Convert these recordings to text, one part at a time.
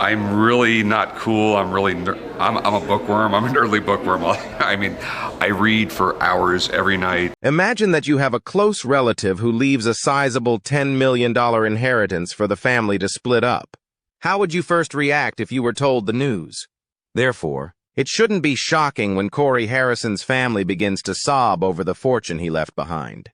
I'm really not cool. I'm a bookworm. I'm an early bookworm. I mean, I read for hours every night. Imagine that you have a close relative who leaves a sizable $10 million inheritance for the family to split up. How would you first react if you were told the news? Therefore, it shouldn't be shocking when Corey Harrison's family begins to sob over the fortune he left behind.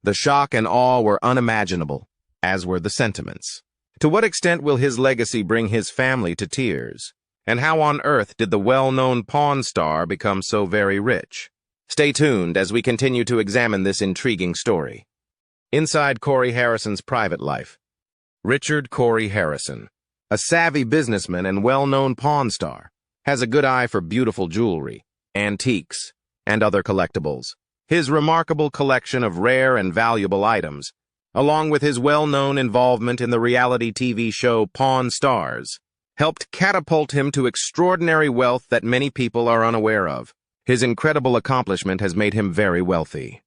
The shock and awe were unimaginable, as were the sentiments. To what extent will his legacy bring his family to tears? And how on earth did the well-known Pawn Star become so very rich? Stay tuned as we continue to examine this intriguing story. Inside Corey Harrison's private life. Richard Corey Harrison, a savvy businessman and well-known pawn star, has a good eye for beautiful jewelry, antiques, and other collectibles. His remarkable collection of rare and valuable items, along with his well-known involvement in the reality TV show Pawn Stars, helped catapult him to extraordinary wealth that many people are unaware of. His incredible accomplishment has made him very wealthy.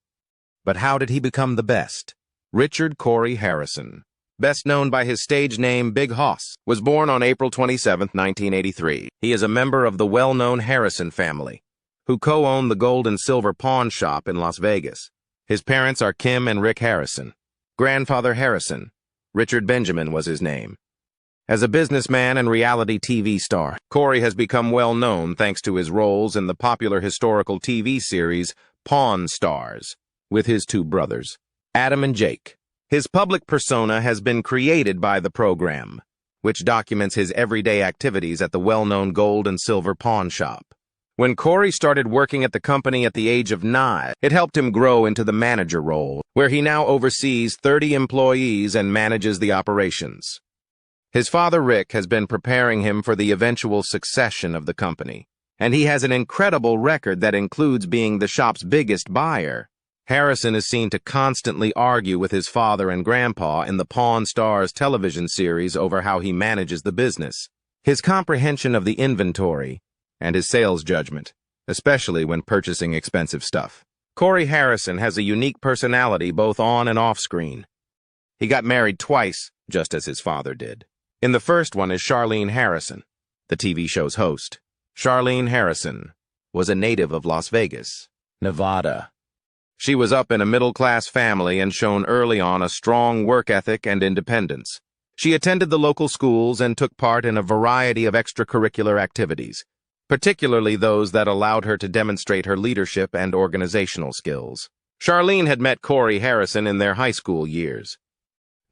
But how did he become the best? Richard Corey Harrison, best known by his stage name Big Hoss, was born on April 27, 1983. He is a member of the well-known Harrison family, who co-own the gold and silver pawn shop in Las Vegas. His parents are Kim and Rick Harrison. Grandfather Harrison, Richard Benjamin was his name. As a businessman and reality TV star, Corey has become well known thanks to his roles in the popular historical TV series Pawn Stars with his two brothers, Adam and Jake. His public persona has been created by the program, which documents his everyday activities at the well-known gold and silver pawn shop. When Corey started working at the company at the age of 9, it helped him grow into the manager role, where he now oversees 30 employees and manages the operations. His father, Rick, has been preparing him for the eventual succession of the company, and he has an incredible record that includes being the shop's biggest buyer. Harrison is seen to constantly argue with his father and grandpa in the Pawn Stars television series over how he manages the business. His comprehension of the inventory and his sales judgment, especially when purchasing expensive stuff. Corey Harrison has a unique personality both on and off screen. He got married twice, just as his father did. In the first one is Charlene Harrison, the TV show's host. Charlene Harrison was a native of Las Vegas, Nevada. She was up in a middle-class family and shown early on a strong work ethic and independence. She attended the local schools and took part in a variety of extracurricular activities, particularly those that allowed her to demonstrate her leadership and organizational skills. Charlene had met Corey Harrison in their high school years.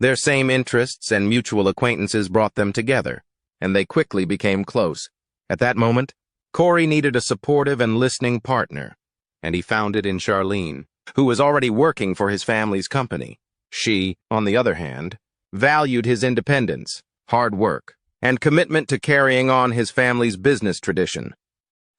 Their same interests and mutual acquaintances brought them together, and they quickly became close. At that moment, Corey needed a supportive and listening partner, and he found it in Charlene, who was already working for his family's company. She, on the other hand, valued his independence, hard work, and commitment to carrying on his family's business tradition.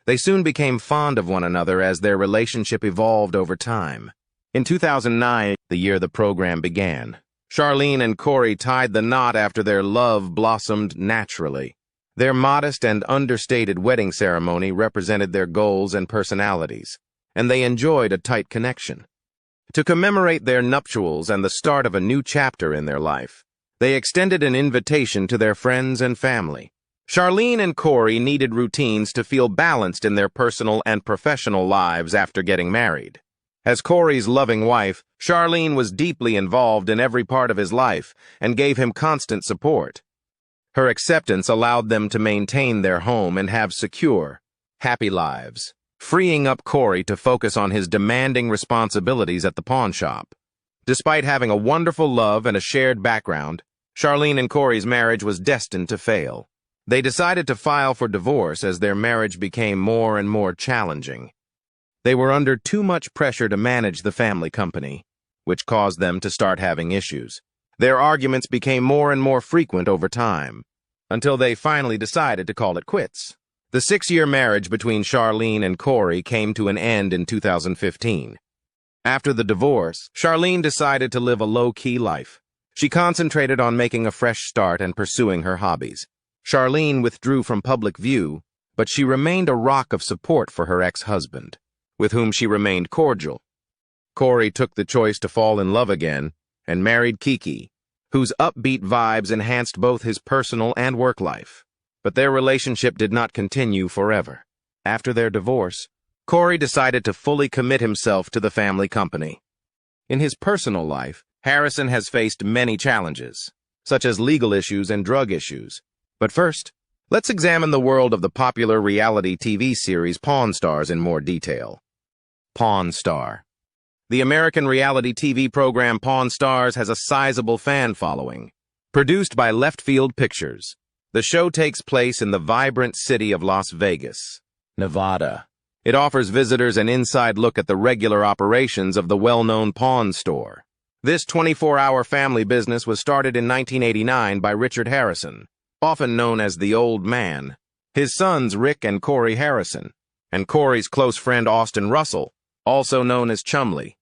They soon became fond of one another as their relationship evolved over time. In 2009, the year the program began, Charlene and Corey tied the knot after their love blossomed naturally. Their modest and understated wedding ceremony represented their goals and personalities, and they enjoyed a tight connection. To commemorate their nuptials and the start of a new chapter in their life, they extended an invitation to their friends and family. Charlene and Corey needed routines to feel balanced in their personal and professional lives after getting married. As Corey's loving wife, Charlene was deeply involved in every part of his life and gave him constant support. Her acceptance allowed them to maintain their home and have secure, happy lives, freeing up Corey to focus on his demanding responsibilities at the pawn shop. Despite having a wonderful love and a shared background, Charlene and Corey's marriage was destined to fail. They decided to file for divorce as their marriage became more and more challenging. They were under too much pressure to manage the family company, which caused them to start having issues. Their arguments became more and more frequent over time, until they finally decided to call it quits. The 6-year marriage between Charlene and Corey came to an end in 2015. After the divorce, Charlene decided to live a low-key life. She concentrated on making a fresh start and pursuing her hobbies. Charlene withdrew from public view, but she remained a rock of support for her ex-husband, with whom she remained cordial. Corey took the choice to fall in love again and married Kiki, whose upbeat vibes enhanced both his personal and work life. But their relationship did not continue forever. After their divorce, Corey decided to fully commit himself to the family company. In his personal life, Harrison has faced many challenges, such as legal issues and drug issues. But first, let's examine the world of the popular reality TV series Pawn Stars in more detail. Pawn Star. The American reality TV program Pawn Stars has a sizable fan following. Produced by Left Field Pictures, the show takes place in the vibrant city of Las Vegas, Nevada. It offers visitors an inside look at the regular operations of the well-known pawn store. This 24-hour family business was started in 1989 by Richard Harrison, often known as the Old Man, his sons Rick and Corey Harrison, and Corey's close friend Austin Russell, also known as Chumley.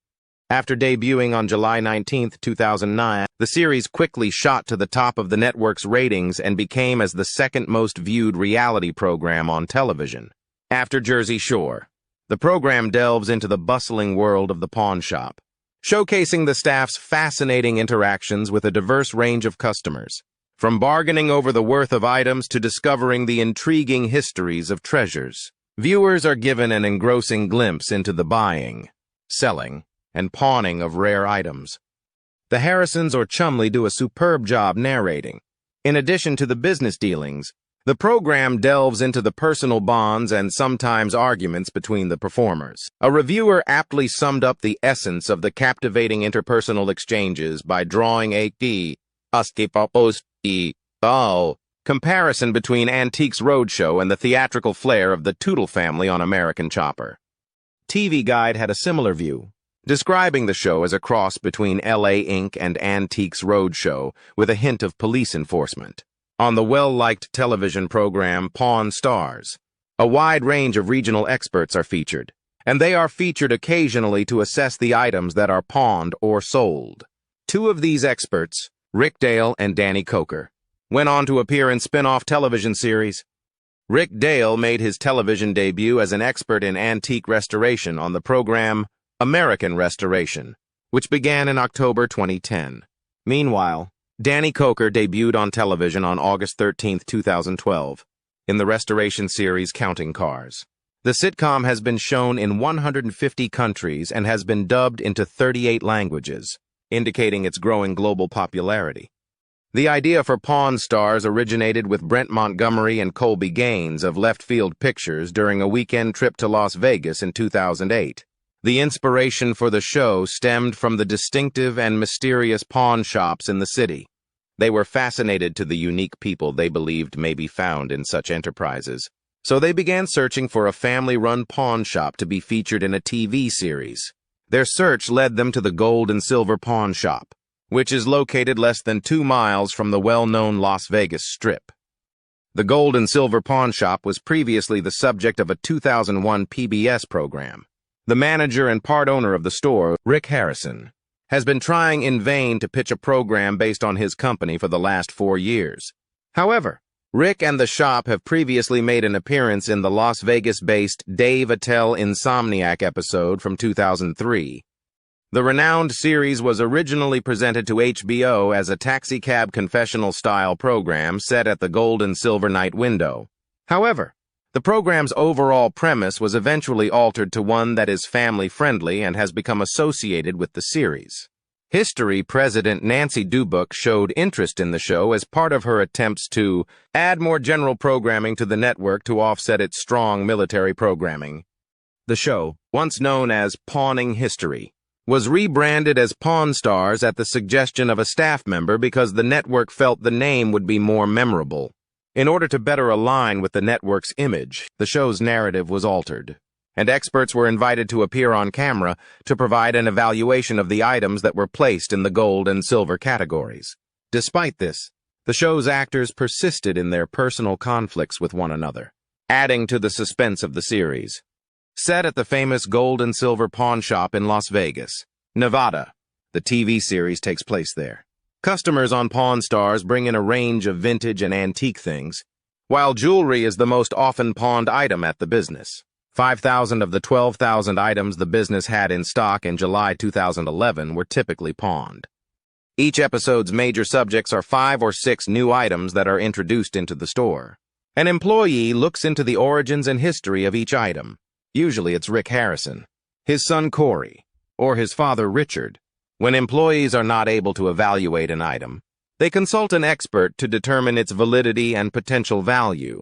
After debuting on July 19, 2009, the series quickly shot to the top of the network's ratings and became as the second most viewed reality program on television. After Jersey Shore, the program delves into the bustling world of the pawn shop, showcasing the staff's fascinating interactions with a diverse range of customers, from bargaining over the worth of items to discovering the intriguing histories of treasures. Viewers are given an engrossing glimpse into the buying, selling, and pawning of rare items. The Harrisons or Chumley do a superb job narrating. In addition to the business dealings, the program delves into the personal bonds and sometimes arguments between the performers. A reviewer aptly summed up the essence of the captivating interpersonal exchanges by drawing a comparison between Antiques Roadshow and the theatrical flair of the Tootle family on American Chopper. TV Guide had a similar view, describing the show as a cross between LA Inc. and Antiques Roadshow with a hint of police enforcement. On the well-liked television program Pawn Stars, a wide range of regional experts are featured, and they are featured occasionally to assess the items that are pawned or sold. Two of these experts, Rick Dale and Danny Coker, went on to appear in spin-off television series. Rick Dale made his television debut as an expert in antique restoration on the program American Restoration, which began in October 2010. Meanwhile, Danny Coker debuted on television on August 13, 2012, in the restoration series Counting Cars. The sitcom has been shown in 150 countries and has been dubbed into 38 languages, indicating its growing global popularity. The idea for Pawn Stars originated with Brent Montgomery and Colby Gaines of Left Field Pictures during a weekend trip to Las Vegas in 2008. The inspiration for the show stemmed from the distinctive and mysterious pawn shops in the city. They were fascinated to the unique people they believed may be found in such enterprises, so they began searching for a family-run pawn shop to be featured in a TV series. Their search led them to the Gold and Silver Pawn Shop, which is located less than 2 miles from the well-known Las Vegas Strip. The Gold and Silver Pawn Shop was previously the subject of a 2001 PBS program. The manager and part owner of the store, Rick Harrison, has been trying in vain to pitch a program based on his company for the last 4 years. However, Rick and the shop have previously made an appearance in the Las Vegas-based Dave Attell Insomniac episode from 2003. The renowned series was originally presented to HBO as a taxicab confessional-style program set at the Gold and Silver Night window. However, the program's overall premise was eventually altered to one that is family-friendly and has become associated with the series. History President Nancy Dubuc showed interest in the show as part of her attempts to add more general programming to the network to offset its strong military programming. The show, once known as Pawning History, was rebranded as Pawn Stars at the suggestion of a staff member because the network felt the name would be more memorable. In order to better align with the network's image, the show's narrative was altered, and experts were invited to appear on camera to provide an evaluation of the items that were placed in the gold and silver categories. Despite this, the show's actors persisted in their personal conflicts with one another, adding to the suspense of the series. Set at the famous Gold and Silver Pawn Shop in Las Vegas, Nevada, the TV series takes place there. Customers on Pawn Stars bring in a range of vintage and antique things, while jewelry is the most often pawned item at the business. 5,000 of the 12,000 items the business had in stock in July 2011 were typically pawned. Each episode's major subjects are 5 or 6 new items that are introduced into the store. An employee looks into the origins and history of each item. Usually it's Rick Harrison, his son Corey, or his father Richard. When employees are not able to evaluate an item, they consult an expert to determine its validity and potential value.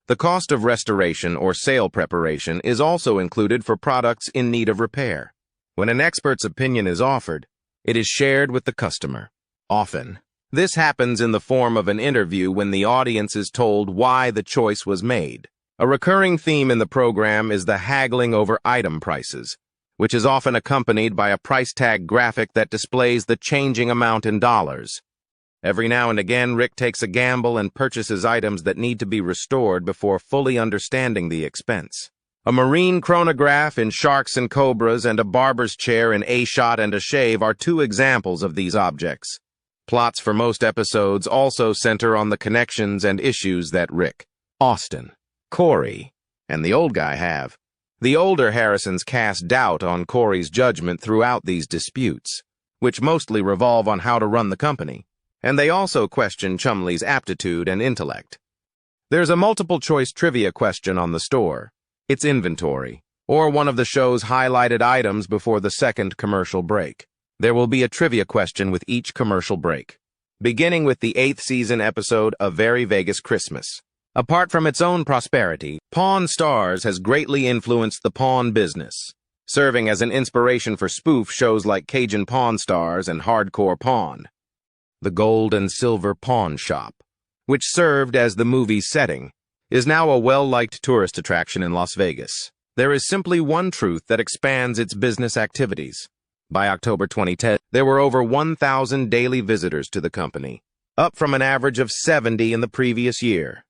The cost of restoration or sale preparation is also included for products in need of repair. When an expert's opinion is offered, it is shared with the customer. Often, this happens in the form of an interview when the audience is told why the choice was made. A recurring theme in the program is the haggling over item prices, which is often accompanied by a price tag graphic that displays the changing amount in dollars. Every now and again, Rick takes a gamble and purchases items that need to be restored before fully understanding the expense. A marine chronograph in Sharks and Cobras and a barber's chair in A Shot and a Shave are two examples of these objects. Plots for most episodes also center on the connections and issues that Rick, Austin, Corey, and the old guy have. The older Harrisons cast doubt on Corey's judgment throughout these disputes, which mostly revolve on how to run the company, and they also question Chumley's aptitude and intellect. There's a multiple-choice trivia question on the store, its inventory, or one of the show's highlighted items before the second commercial break. There will be a trivia question with each commercial break, beginning with the 8th season episode A Very Vegas Christmas. Apart from its own prosperity, Pawn Stars has greatly influenced the pawn business, serving as an inspiration for spoof shows like Cajun Pawn Stars and Hardcore Pawn. The Gold and Silver Pawn Shop, which served as the movie's setting, is now a well-liked tourist attraction in Las Vegas. There is simply one truth that expands its business activities. By October 2010, there were over 1,000 daily visitors to the company, up from an average of 70 in the previous year.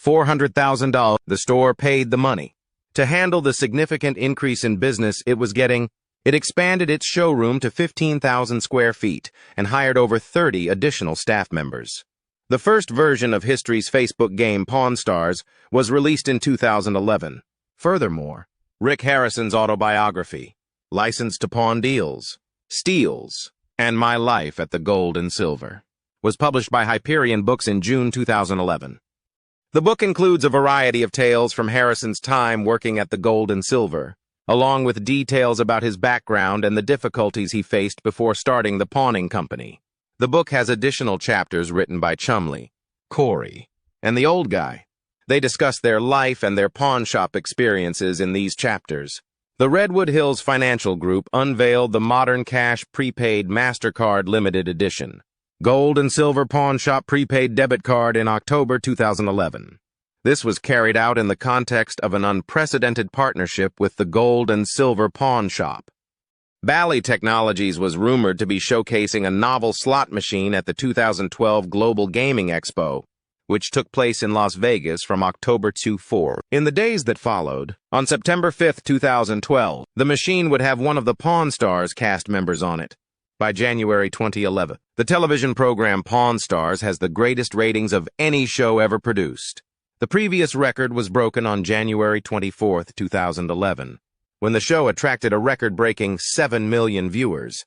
$400,000, the store paid the money. To handle the significant increase in business it was getting, it expanded its showroom to 15,000 square feet and hired over 30 additional staff members. The first version of history's Facebook game Pawn Stars was released in 2011. Furthermore, Rick Harrison's autobiography, License to Pawn Deals, Steals, and My Life at the Gold and Silver, was published by Hyperion Books in June 2011. The book includes a variety of tales from Harrison's time working at the Gold and Silver, along with details about his background and the difficulties he faced before starting the pawning company. The book has additional chapters written by Chumley, Corey, and the old guy. They discuss their life and their pawn shop experiences in these chapters. The Redwood Hills Financial Group unveiled the Modern Cash Prepaid MasterCard Limited Edition, Gold and Silver Pawn Shop Prepaid Debit Card in October 2011. This was carried out in the context of an unprecedented partnership with the Gold and Silver Pawn Shop. Bally Technologies was rumored to be showcasing a novel slot machine at the 2012 Global Gaming Expo, which took place in Las Vegas from October 24. In the days that followed, on September 5, 2012, the machine would have one of the Pawn Stars cast members on it. By January 2011, the television program Pawn Stars has the greatest ratings of any show ever produced. The previous record was broken on January 24, 2011, when the show attracted a record-breaking 7 million viewers.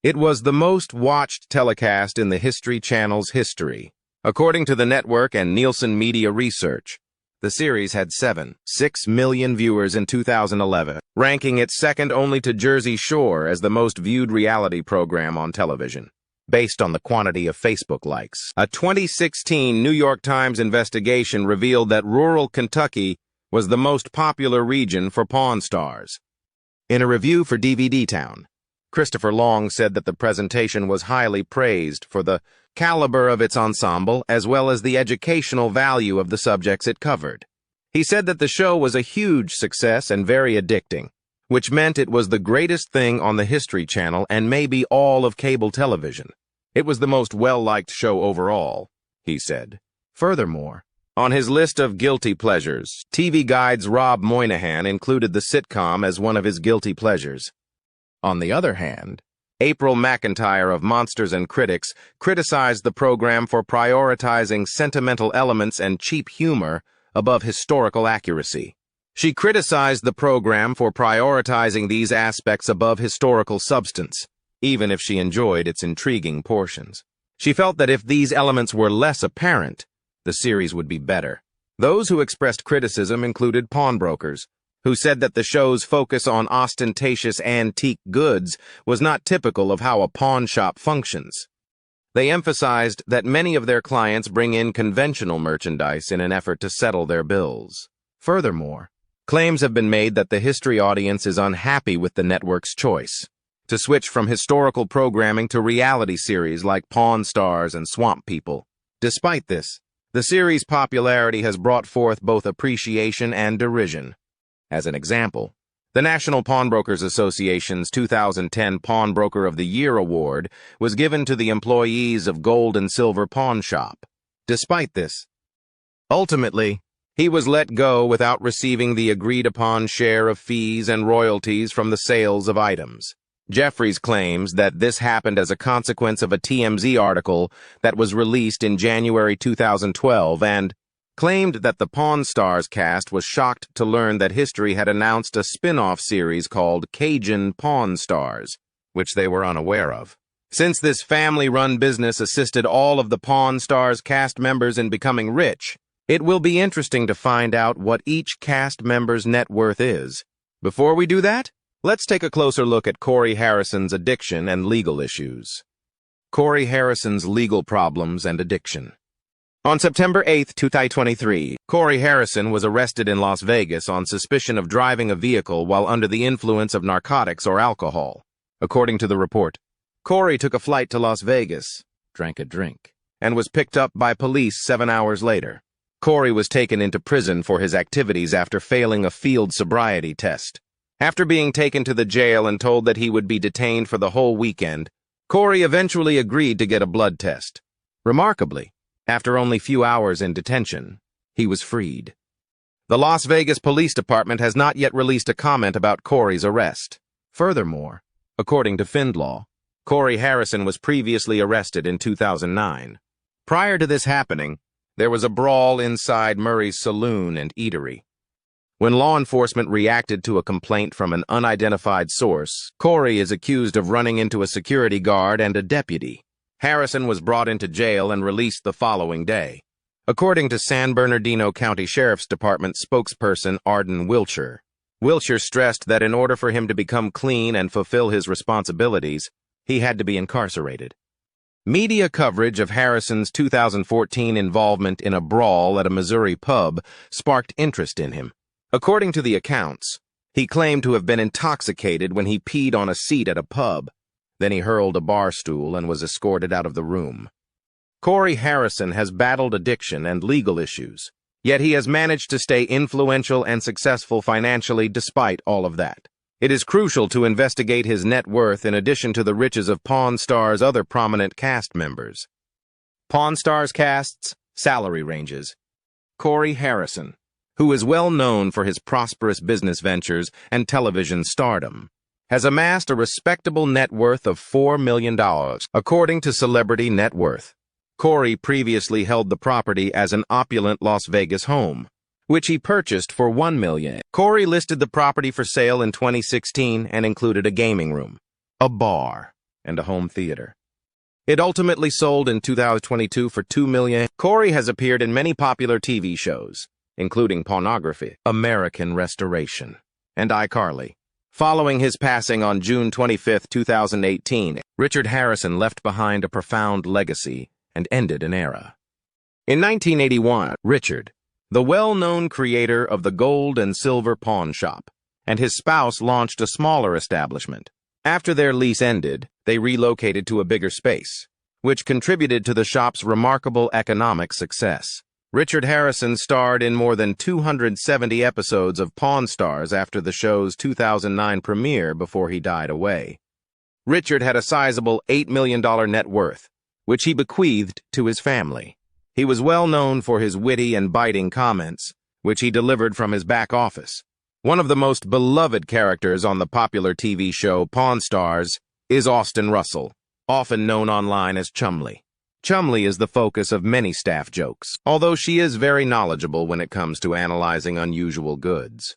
It was the most watched telecast in the History Channel's history. According to the network and Nielsen Media Research, the series had 6 million viewers in 2011, ranking it second only to Jersey Shore as the most viewed reality program on television, based on the quantity of Facebook likes. A 2016 New York Times investigation revealed that rural Kentucky was the most popular region for Pawn Stars. In a review for DVD Town, Christopher Long said that the presentation was highly praised for the caliber of its ensemble as well as the educational value of the subjects it covered. He said that the show was a huge success and very addicting, which meant it was the greatest thing on the History Channel and maybe all of cable television. It was the most well-liked show overall, he said. Furthermore, on his list of guilty pleasures, TV Guide's Rob Moynihan included the sitcom as one of his guilty pleasures. On the other hand, April McIntyre of Monsters and Critics criticized the program for prioritizing sentimental elements and cheap humor above historical accuracy. She criticized the program for prioritizing these aspects above historical substance, even if she enjoyed its intriguing portions. She felt that if these elements were less apparent, the series would be better. Those who expressed criticism included pawnbrokers, who said that the show's focus on ostentatious antique goods was not typical of how a pawn shop functions. They emphasized that many of their clients bring in conventional merchandise in an effort to settle their bills. Furthermore, claims have been made that the history audience is unhappy with the network's choice to switch from historical programming to reality series like Pawn Stars and Swamp People. Despite this, the series' popularity has brought forth both appreciation and derision. As an example, the National Pawnbrokers Association's 2010 Pawnbroker of the Year award was given to the employees of Gold and Silver Pawn Shop. Despite this, ultimately, he was let go without receiving the agreed-upon share of fees and royalties from the sales of items. Jeffries claims that this happened as a consequence of a TMZ article that was released in January 2012 and claimed that the Pawn Stars cast was shocked to learn that history had announced a spin-off series called Cajun Pawn Stars, which they were unaware of. Since this family-run business assisted all of the Pawn Stars cast members in becoming rich, it will be interesting to find out what each cast member's net worth is. Before we do that, let's take a closer look at Corey Harrison's addiction and legal issues. Corey Harrison's legal problems and addiction. On September 8, 2023, Corey Harrison was arrested in Las Vegas on suspicion of driving a vehicle while under the influence of narcotics or alcohol. According to the report, Corey took a flight to Las Vegas, drank a drink, and was picked up by police 7 hours later. Corey was taken into prison for his activities after failing a field sobriety test. After being taken to the jail and told that he would be detained for the whole weekend, Corey eventually agreed to get a blood test. Remarkably, after only few hours in detention, he was freed. The Las Vegas Police Department has not yet released a comment about Corey's arrest. Furthermore, according to FindLaw, Corey Harrison was previously arrested in 2009. Prior to this happening, there was a brawl inside Murray's saloon and eatery. When law enforcement reacted to a complaint from an unidentified source, Corey is accused of running into a security guard and a deputy. Harrison was brought into jail and released the following day. According to San Bernardino County Sheriff's Department spokesperson Arden Wiltshire, Wiltshire stressed that in order for him to become clean and fulfill his responsibilities, he had to be incarcerated. Media coverage of Harrison's 2014 involvement in a brawl at a Missouri pub sparked interest in him. According to the accounts, he claimed to have been intoxicated when he peed on a seat at a pub. Then he hurled a bar stool and was escorted out of the room. Corey Harrison has battled addiction and legal issues, yet he has managed to stay influential and successful financially despite all of that. It is crucial to investigate his net worth in addition to the riches of Pawn Stars' other prominent cast members. Pawn Stars cast's salary ranges. Corey Harrison, who is well known for his prosperous business ventures and television stardom, has amassed a respectable net worth of $4 million, according to Celebrity Net Worth. Corey previously held the property as an opulent Las Vegas home, which he purchased for $1 million. Corey listed the property for sale in 2016 and included a gaming room, a bar, and a home theater. It ultimately sold in 2022 for $2 million. Corey has appeared in many popular TV shows, including Pornography, American Restoration, and iCarly. Following his passing on June 25, 2018, Richard Harrison left behind a profound legacy and ended an era. In 1981, Richard, the well-known creator of the Gold and Silver Pawn Shop, and his spouse launched a smaller establishment. After their lease ended, they relocated to a bigger space, which contributed to the shop's remarkable economic success. Richard Harrison starred in more than 270 episodes of Pawn Stars after the show's 2009 premiere before he died away. Richard had a sizable $8 million net worth, which he bequeathed to his family. He was well known for his witty and biting comments, which he delivered from his back office. One of the most beloved characters on the popular TV show Pawn Stars is Austin Russell, often known online as Chumley. Chumley is the focus of many staff jokes, although she is very knowledgeable when it comes to analyzing unusual goods.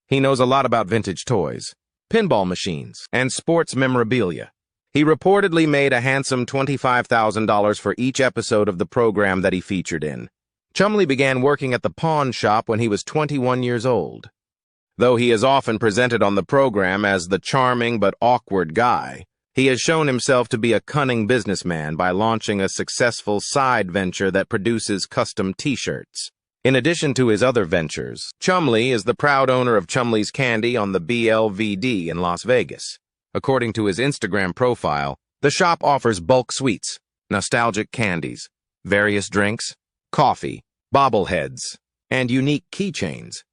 He knows a lot about vintage toys, pinball machines, and sports memorabilia. He reportedly made a handsome $25,000 for each episode of the program that he featured in. Chumlee began working at the pawn shop when he was 21 years old. Though he is often presented on the program as the charming but awkward guy, he has shown himself to be a cunning businessman by launching a successful side venture that produces custom t-shirts. In addition to his other ventures, Chumlee is the proud owner of Chumlee's Candy on the BLVD in Las Vegas. According to his Instagram profile, the shop offers bulk sweets, nostalgic candies, various drinks, coffee, bobbleheads, and unique keychains.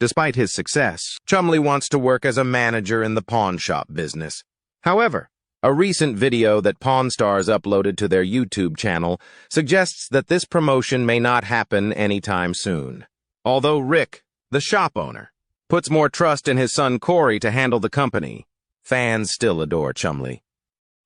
Despite his success, Chumlee wants to work as a manager in the pawn shop business. However, a recent video that Pawn Stars uploaded to their YouTube channel suggests that this promotion may not happen anytime soon. Although Rick, the shop owner, puts more trust in his son Corey to handle the company, fans still adore Chumlee.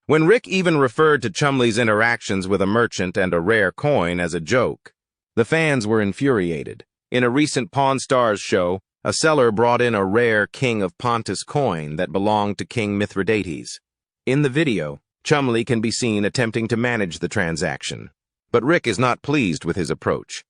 When Rick even referred to Chumlee's interactions with a merchant and a rare coin as a joke, the fans were infuriated. In a recent Pawn Stars show, a seller brought in a rare King of Pontus coin that belonged to King Mithridates. In the video, Chumlee can be seen attempting to manage the transaction, but Rick is not pleased with his approach.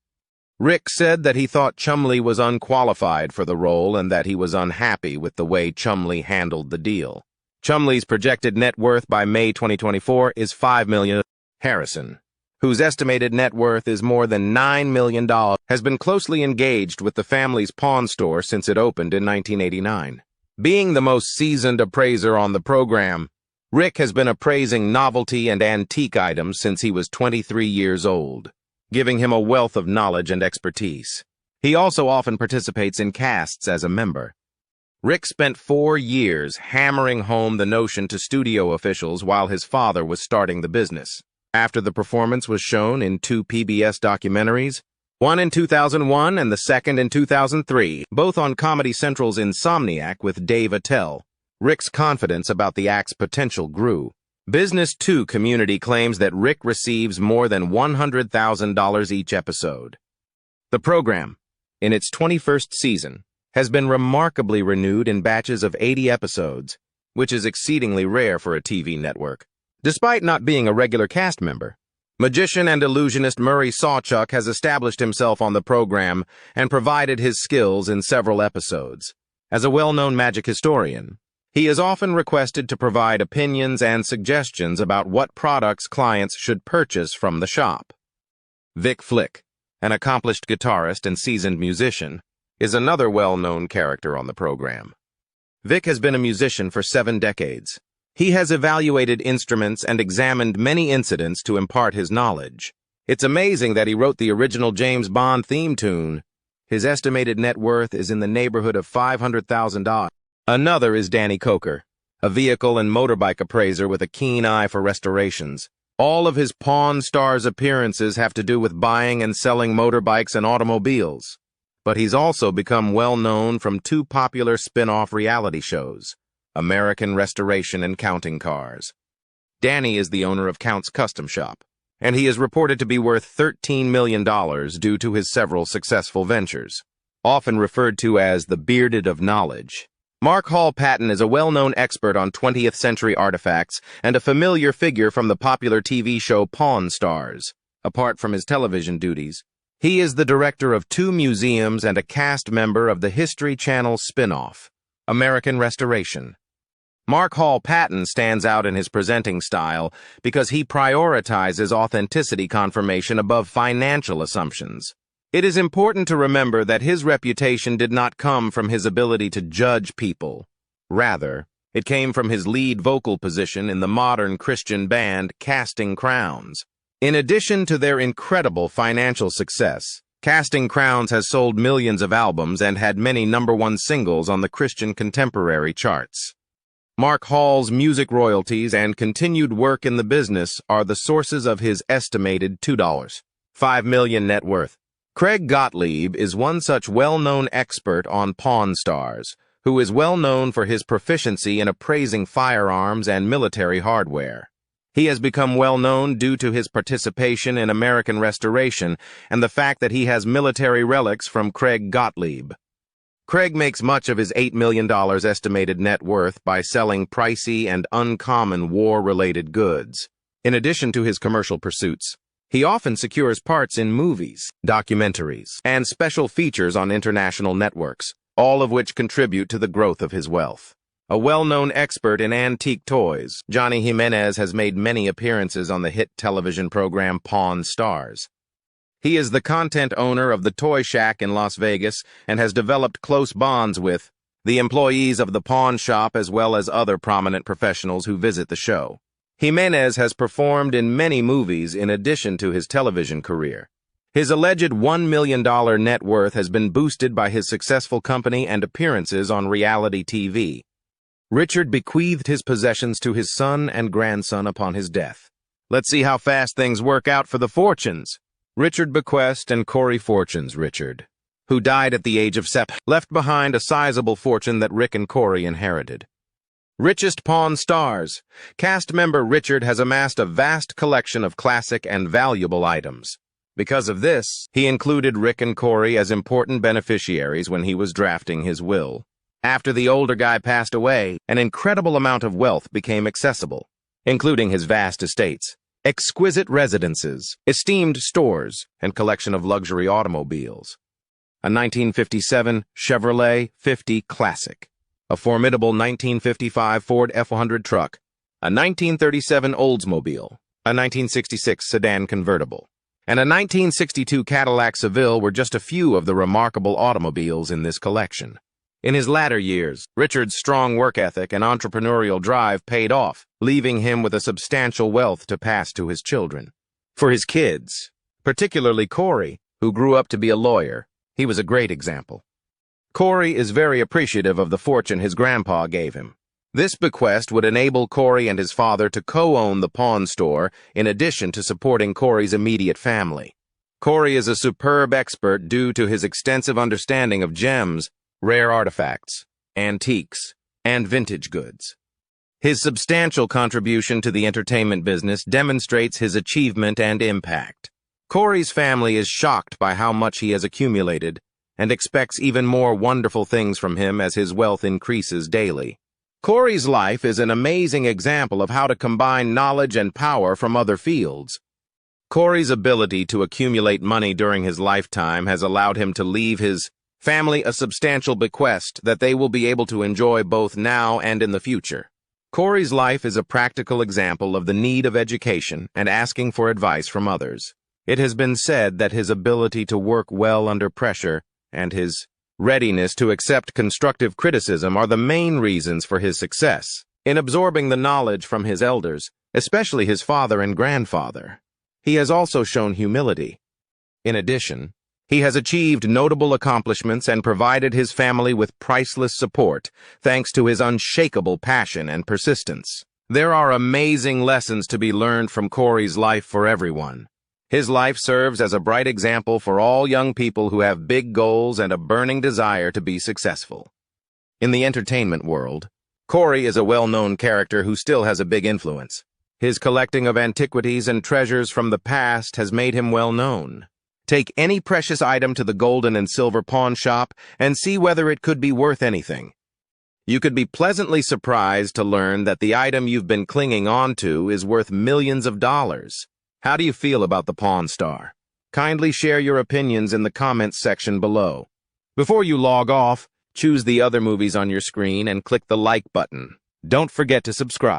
Rick said that he thought Chumlee was unqualified for the role and that he was unhappy with the way Chumlee handled the deal. Chumlee's projected net worth by May 2024 is $5 million. Harrison, whose estimated net worth is more than $9 million, has been closely engaged with the family's pawn store since it opened in 1989. Being the most seasoned appraiser on the program, Rick has been appraising novelty and antique items since he was 23 years old, giving him a wealth of knowledge and expertise. He also often participates in casts as a member. Rick spent 4 years hammering home the notion to studio officials while his father was starting the business. After the performance was shown in 2 PBS documentaries, one in 2001 and the second in 2003, both on Comedy Central's Insomniac with Dave Attell, Rick's confidence about the act's potential grew. Business 2 community claims that Rick receives more than $100,000 each episode. The program, in its 21st season, has been remarkably renewed in batches of 80 episodes, which is exceedingly rare for a TV network. Despite not being a regular cast member, magician and illusionist Murray Sawchuck has established himself on the program and provided his skills in several episodes. As a well-known magic historian, he is often requested to provide opinions and suggestions about what products clients should purchase from the shop. Vic Flick, an accomplished guitarist and seasoned musician, is another well-known character on the program. Vic has been a musician for 7 decades. He has evaluated instruments and examined many incidents to impart his knowledge. It's amazing that he wrote the original James Bond theme tune. His estimated net worth is in the neighborhood of $500,000. Another is Danny Coker, a vehicle and motorbike appraiser with a keen eye for restorations. All of his Pawn Stars appearances have to do with buying and selling motorbikes and automobiles. But he's also become well known from 2 popular spin-off reality shows, American Restoration and Counting Cars. Danny is the owner of Count's Custom Shop, and he is reported to be worth $13 million due to his several successful ventures. Often referred to as the Bearded of Knowledge, Mark Hall Patton is a well-known expert on 20th century artifacts and a familiar figure from the popular TV show Pawn Stars. Apart from his television duties, he is the director of 2 museums and a cast member of the History Channel spin-off, American Restoration. Mark Hall Patton stands out in his presenting style because he prioritizes authenticity confirmation above financial assumptions. It is important to remember that his reputation did not come from his ability to judge people. Rather, it came from his lead vocal position in the modern Christian band Casting Crowns. In addition to their incredible financial success, Casting Crowns has sold millions of albums and had many #1 singles on the Christian contemporary charts. Mark Hall's music royalties and continued work in the business are the sources of his estimated $2.5 million net worth. Craig Gottlieb is one such well-known expert on Pawn Stars, who is well known for his proficiency in appraising firearms and military hardware. He has become well known due to his participation in American Restoration and the fact that he has military relics from Craig Gottlieb. Craig makes much of his $8 million estimated net worth by selling pricey and uncommon war-related goods. In addition to his commercial pursuits, He often secures parts in movies, documentaries, and special features on international networks, all of which contribute to the growth of his wealth. A well-known expert in antique toys, Johnny Jimenez has made many appearances on the hit television program Pawn Stars. He is the content owner of the Toy Shack in Las Vegas and has developed close bonds with the employees of the pawn shop as well as other prominent professionals who visit the show. Jimenez has performed in many movies in addition to his television career. His alleged $1 million net worth has been boosted by his successful company and appearances on reality TV. Richard bequeathed his possessions to his son and grandson upon his death. Let's see how fast things work out for the Fortunes. Richard bequest and Corey Fortunes. Richard, who died at the age of 7, left behind a sizable fortune that Rick and Corey inherited. Richest Pawn Stars. Cast member Richard has amassed a vast collection of classic and valuable items. Because of this, he included Rick and Corey as important beneficiaries when he was drafting his will. After the older guy passed away, an incredible amount of wealth became accessible, including his vast estates, exquisite residences, esteemed stores, and collection of luxury automobiles. A 1957 Chevrolet 50 Classic, a formidable 1955 Ford F100 truck, a 1937 Oldsmobile, a 1966 sedan convertible, and a 1962 Cadillac Seville were just a few of the remarkable automobiles in this collection. In his latter years, Richard's strong work ethic and entrepreneurial drive paid off, leaving him with a substantial wealth to pass to his children. For his kids, particularly Corey, who grew up to be a lawyer, he was a great example. Corey is very appreciative of the fortune his grandpa gave him. This bequest would enable Corey and his father to co-own the pawn store in addition to supporting Corey's immediate family. Corey is a superb expert due to his extensive understanding of gems, rare artifacts, antiques, and vintage goods. His substantial contribution to the entertainment business demonstrates his achievement and impact. Corey's family is shocked by how much he has accumulated and expects even more wonderful things from him as his wealth increases daily. Corey's life is an amazing example of how to combine knowledge and power from other fields. Corey's ability to accumulate money during his lifetime has allowed him to leave his family a substantial bequest that they will be able to enjoy both now and in the future. Corey's life is a practical example of the need of education and asking for advice from others. It has been said that his ability to work well under pressure and his readiness to accept constructive criticism are the main reasons for his success in absorbing the knowledge from his elders, especially his father and grandfather. He has also shown humility. In addition, he has achieved notable accomplishments and provided his family with priceless support thanks to his unshakable passion and persistence. There are amazing lessons to be learned from Corey's life for everyone. His life serves as a bright example for all young people who have big goals and a burning desire to be successful. In the entertainment world, Corey is a well-known character who still has a big influence. His collecting of antiquities and treasures from the past has made him well known. Take any precious item to the golden and silver pawn shop and see whether it could be worth anything. You could be pleasantly surprised to learn that the item you've been clinging on to is worth millions of dollars. How do you feel about the Pawn Star? Kindly share your opinions in the comments section below. Before you log off, choose the other movies on your screen and click the like button. Don't forget to subscribe.